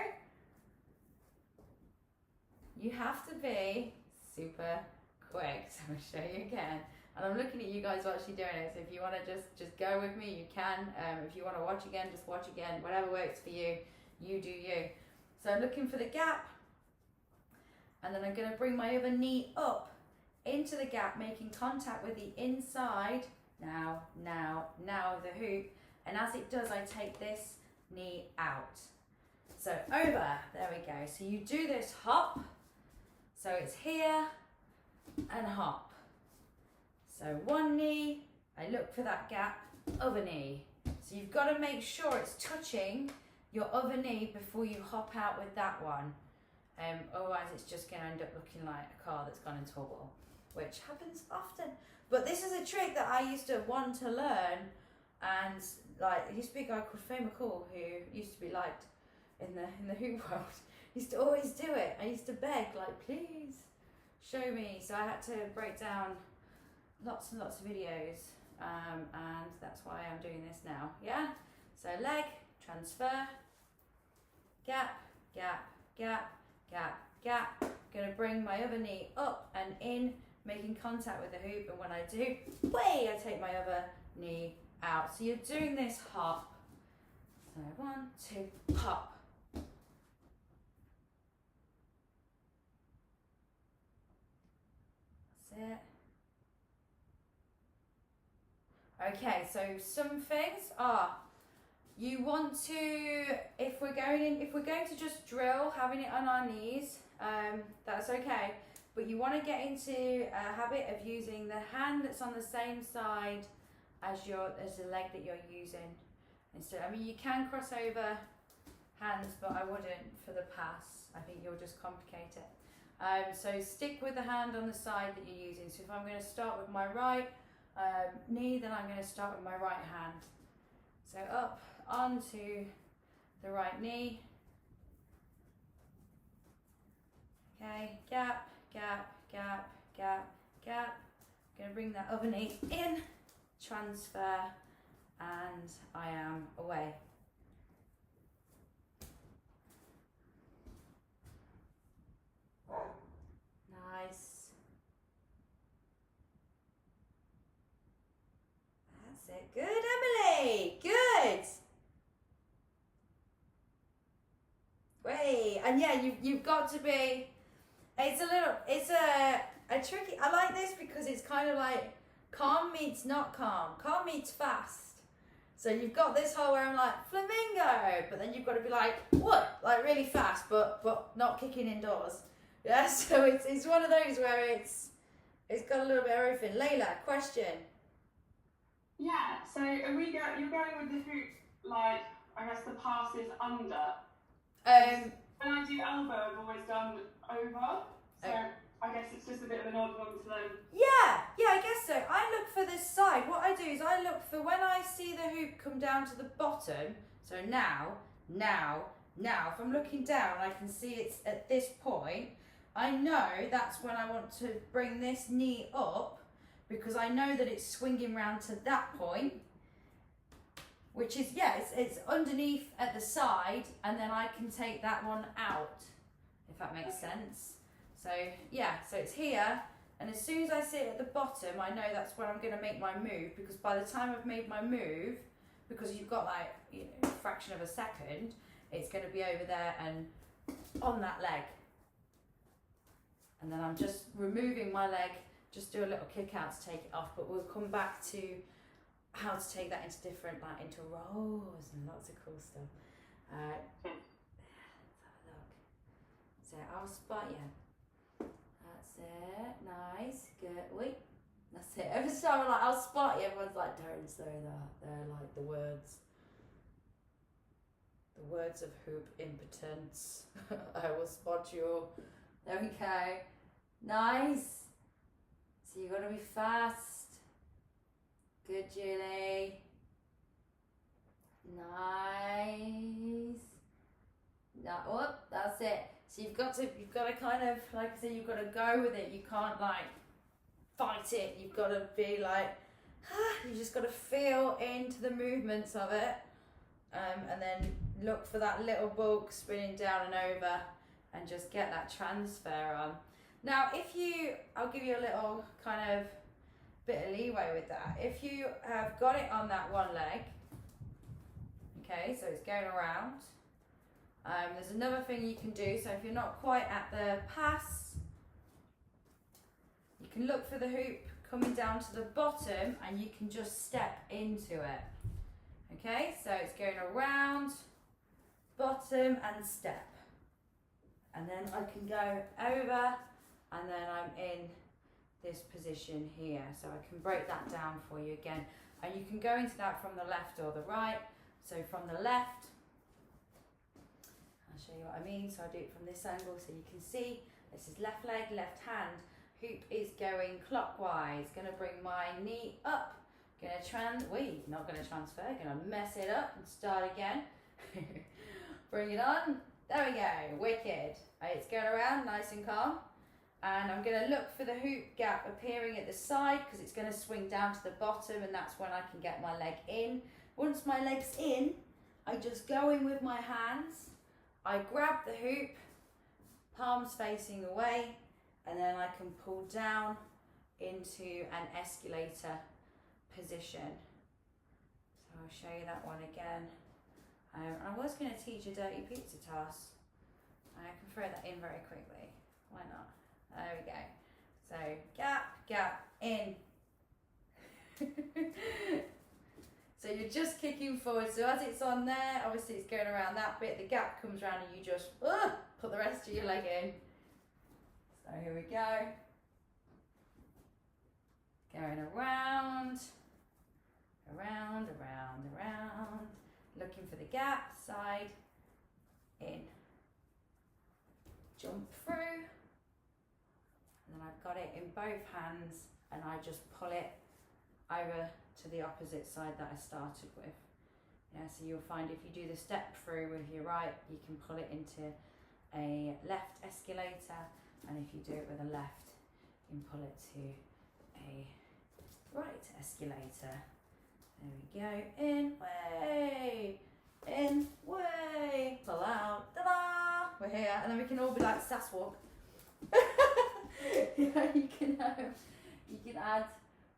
A: You have to be super quick. So I'll show you again. And I'm looking at you guys actually doing it. So if you want to just go with me, you can. If you want to watch again, just watch again. Whatever works for you, you do you. So I'm looking for the gap. And then I'm going to bring my other knee up into the gap, making contact with the inside, now of the hoop. And as it does, I take this knee out. So over, there we go. So you do this hop. So it's here and hop. So one knee, I look for that gap, other knee. So you've got to make sure it's touching your other knee before you hop out with that one. Otherwise it's just going to end up looking like a car that's gone into a wall, which happens often. But this is a trick that I used to want to learn, and like there used to be a guy called Faye McCall who used to be liked in the hoop world. He used to always do it. I used to beg, like, please show me. So I had to break down lots and lots of videos, and that's why I'm doing this now. Yeah. So leg transfer, gap, gap, gap, gap, gap. Gonna bring my other knee up and in, making contact with the hoop, and when I do, way, I take my other knee out. So you're doing this hop. So 1, 2, hop. That's it. Okay, so some things are, you want to, if we're going to just drill, having it on our knees, that's okay. But you want to get into a habit of using the hand that's on the same side as the leg that you're using. Instead, I mean, you can cross over hands, but I wouldn't for the pass. I think you'll just complicate it. So stick with the hand on the side that you're using. So if I'm going to start with my right knee, then I'm going to start with my right hand. So up onto the right knee. Okay, gap, gap, gap, gap, gap. I'm going to bring that other knee in, transfer, and I am away. Nice. That's it. Good, Emily. Good. Great. And yeah, you've got to be. It's a tricky. I like this because it's kind of like calm meets not calm. Calm meets fast. So you've got this whole where I'm like flamingo, but then you've got to be like what? Like really fast, but not kicking indoors. Yeah. So it's one of those where it's got a little bit of everything. Layla, question.
C: Yeah. So you're going with the hoop, like I guess the pass is under. When I do elbow, I've always done over. So I guess it's just a bit of an odd one to them.
A: Yeah, I guess so. I look for this side. What I do is I look for when I see the hoop come down to the bottom. So now, if I'm looking down, I can see it's at this point. I know that's when I want to bring this knee up because I know that it's swinging round to that point. Which is, yeah, it's underneath at the side, and then I can take that one out, if that makes sense. So, yeah, so it's here, and as soon as I see it at the bottom, I know that's when I'm going to make my move, because by the time I've made my move, because you've got like, a fraction of a second, it's going to be over there and on that leg. And then I'm just removing my leg, just do a little kick out to take it off, but we'll come back to how to take that into different, like into rolls and lots of cool stuff. Let's have a look. So I'll spot you. That's it. Nice. Good. Wait. That's it. Every time I'm like, I'll spot you, everyone's like, don't say that. They're like the words. The words of hoop impotence. I will spot you. There we go. Nice. So you've got to be fast. Good, Julie. Nice. That's it. So you've got to kind of, like I said, you've got to go with it. You can't like fight it. You've got to be like, you just got to feel into the movements of it, and then look for that little bulk spinning down and over, and just get that transfer on. Now, I'll give you a little kind of bit of leeway with that. If you have got it on that one leg, okay, so it's going around. There's another thing you can do. So if you're not quite at the pass, you can look for the hoop coming down to the bottom, and you can just step into it. Okay, so it's going around, bottom and step. And then I can go over, and then I'm in this position here. So I can break that down for you again. And you can go into that from the left or the right. So from the left, I'll show you what I mean. So I do it from this angle so you can see. This is left leg, left hand. Hoop is going clockwise. Gonna bring my knee up. Not gonna transfer, gonna mess it up and start again. Bring it on. There we go, wicked. It's going around nice and calm. And I'm gonna look for the hoop gap appearing at the side, because it's gonna swing down to the bottom, and that's when I can get my leg in. Once my leg's in, I just go in with my hands. I grab the hoop, palms facing away, and then I can pull down into an escalator position. So I'll show you that one again. I was going to teach a dirty pizza toss. I can throw that in very quickly. Why not? There we go. So gap, gap, in. So you're just kicking forward. So as it's on there, obviously it's going around that bit. The gap comes around and you just put the rest of your leg in. So here we go. Going around, around, around, around. Looking for the gap, side, in. Jump through. And then I've got it in both hands, and I just pull it over to the opposite side that I started with. Yeah, so you'll find if you do the step through with your right, you can pull it into a left escalator, and if you do it with a left, you can pull it to a right escalator. There we go, in, way, pull out, ta-da! We're here, and then we can all be like sass walk. Yeah, you can add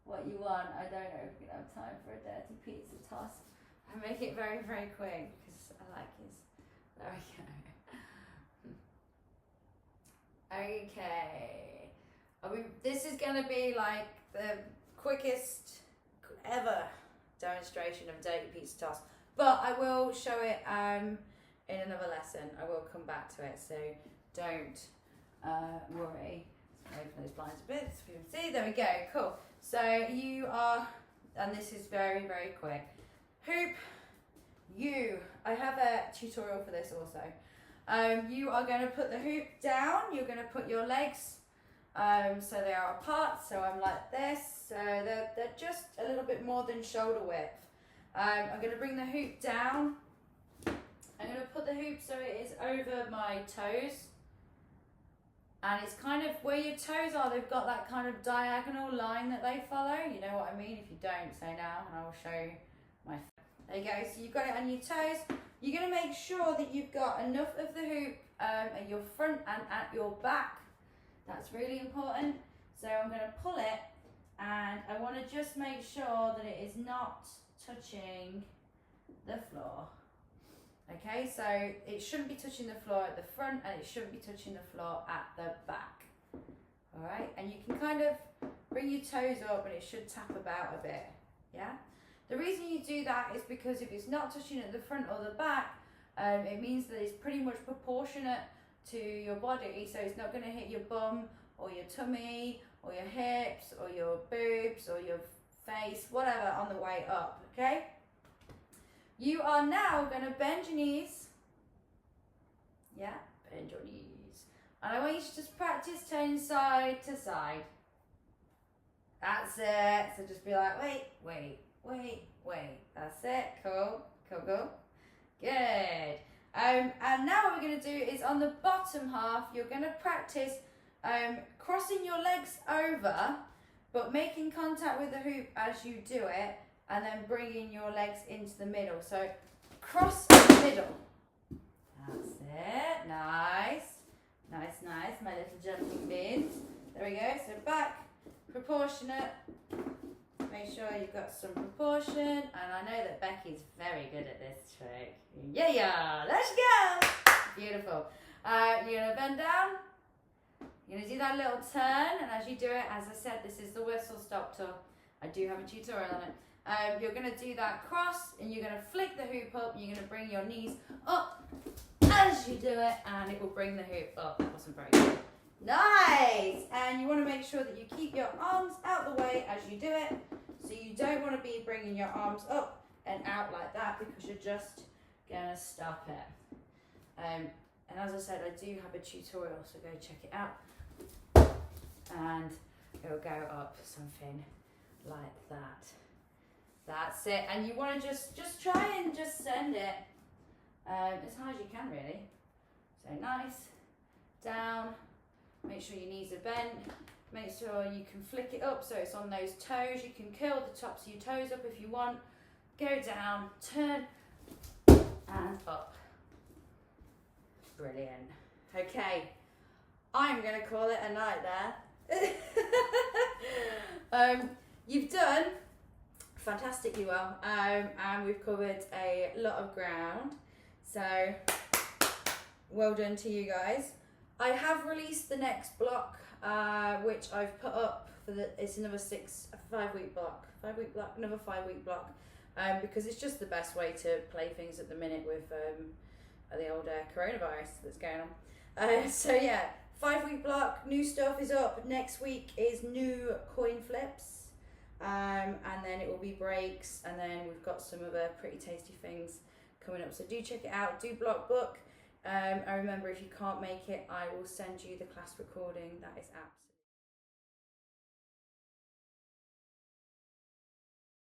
A: what you want. I don't know if we can have time for a dirty pizza toss. I make it very, very quick because I like it. There we go. Okay. This is going to be like the quickest ever demonstration of dirty pizza toss, but I will show it in another lesson. I will come back to it, so don't worry. Let's open those blinds a bit so you can see. There we go, cool. So you are, and this is very, very quick. Hoop, I have a tutorial for this also. You are going to put the hoop down, you're going to put your legs so they are apart, so I'm like this, so they're just a little bit more than shoulder width. I'm going to bring the hoop down, I'm going to put the hoop so it is over my toes, and it's kind of where your toes are, they've got that kind of diagonal line that they follow, you know what I mean? If you don't, say now and I will show you my. There you go, so you've got it on your toes. You're going to make sure that you've got enough of the hoop at your front and at your back. That's really important. So I'm going to pull it, and I want to just make sure that it is not touching the floor. Okay, so it shouldn't be touching the floor at the front, and it shouldn't be touching the floor at the back. All right, and you can kind of bring your toes up, and it should tap about a bit. Yeah. The reason you do that is because if it's not touching at the front or the back, it means that it's pretty much proportionate to your body, so it's not going to hit your bum or your tummy or your hips or your boobs or your face, whatever, on the way up, okay? You are now going to bend your knees. Yeah, bend your knees. And I want you to just practice turning side to side. That's it. So just be like, wait. That's it. Cool. Good. And now what we're going to do is on the bottom half, you're going to practice crossing your legs over, but making contact with the hoop as you do it, and then bringing your legs into the middle. So cross the middle. That's it. Nice. Nice, nice. My little jumping beans. There we go. So back, proportionate. Make sure you've got some proportion. And I know that Becky's very good at this trick. Yeah, let's go. Beautiful. You're going to bend down. You're going to do that little turn. And as you do it, as I said, this is the whistle stop tour. I do have a tutorial on it. You're going to do that cross, and you're going to flick the hoop up, and you're going to bring your knees up as you do it, and it will bring the hoop up. That wasn't very good. Nice! And you want to make sure that you keep your arms out the way as you do it. So you don't want to be bringing your arms up and out like that, because you're just going to stop it. And as I said, I do have a tutorial, so go check it out. And it will go up something like that. That's it. And you want to just try and just send it as high as you can, really. So nice, down. Make sure your knees are bent. Make sure you can flick it up so it's on those toes. You can curl the tops of your toes up if you want. Go down, turn, and up. Brilliant. Okay, I'm going to call it a night there. You've done fantastically well, and we've covered a lot of ground. So, well done to you guys. I have released the next block, which I've put up for it's another 5-week block, another 5-week block, because it's just the best way to play things at the minute with the old coronavirus that's going on. So yeah, 5-week block, new stuff is up. Next week is new coin flips, and then it will be breaks, and then we've got some other pretty tasty things coming up. So do check it out, do block book. And remember, if you can't make it, I will send you the class recording. That is absolutely